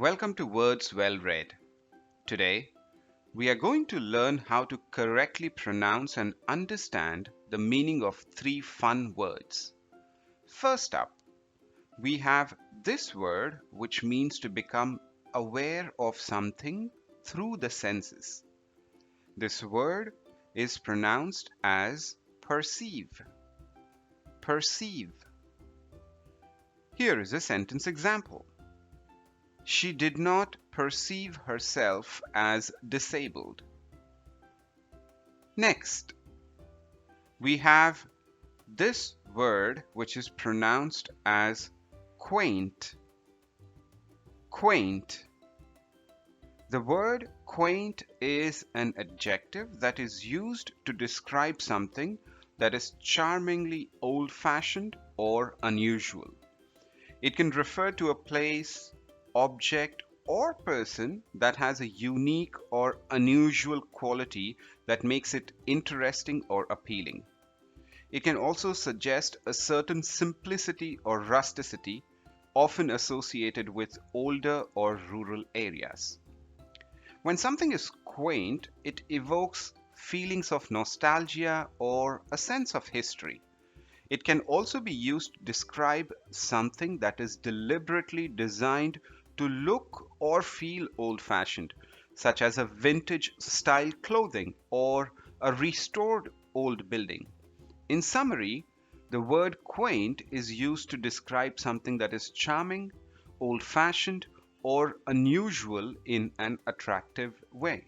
Welcome to Words Well Read. Today, we are going to learn how to correctly pronounce and understand the meaning of three fun words. First up, we have this word which means to become aware of something through the senses. This word is pronounced as perceive. Perceive. Here is a sentence example. She did not perceive herself as disabled. Next, we have this word which is pronounced as quaint. Quaint. The word quaint is an adjective that is used to describe something that is charmingly old-fashioned or unusual. It can refer to a place, object, or person that has a unique or unusual quality that makes it interesting or appealing. It can also suggest a certain simplicity or rusticity, often associated with older or rural areas. When something is quaint, it evokes feelings of nostalgia or a sense of history. It can also be used to describe something that is deliberately designed to look or feel old-fashioned, such as a vintage style clothing or a restored old building. In summary, the word quaint is used to describe something that is charming, old-fashioned, or unusual in an attractive way.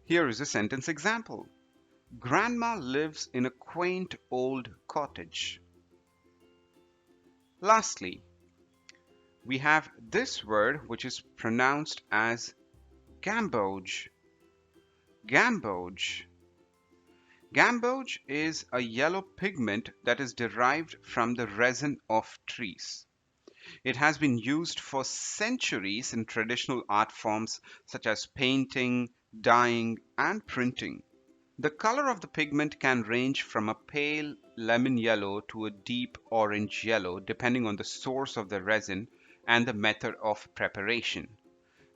Here is a sentence example. Grandma lives in a quaint old cottage. Lastly, we have this word which is pronounced as Gamboge. Gamboge. Gamboge is a yellow pigment that is derived from the resin of trees. It has been used for centuries in traditional art forms such as painting, dyeing, and printing. The color of the pigment can range from a pale lemon yellow to a deep orange yellow depending on the source of the resin and the method of preparation.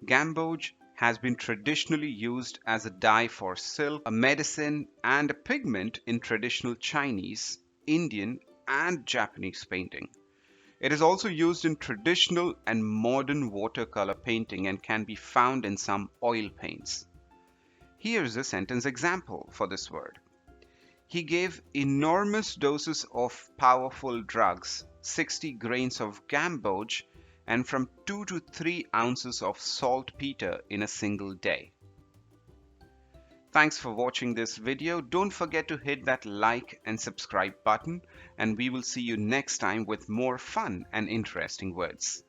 Gamboge has been traditionally used as a dye for silk, a medicine, and a pigment in traditional Chinese, Indian, and Japanese painting. It is also used in traditional and modern watercolor painting and can be found in some oil paints. Here's a sentence example for this word. He gave enormous doses of powerful drugs, 60 grains of gamboge, and from 2 to 3 ounces of saltpeter in a single day. Thanks for watching this video. Don't forget to hit that like and subscribe button, and we will see you next time with more fun and interesting words.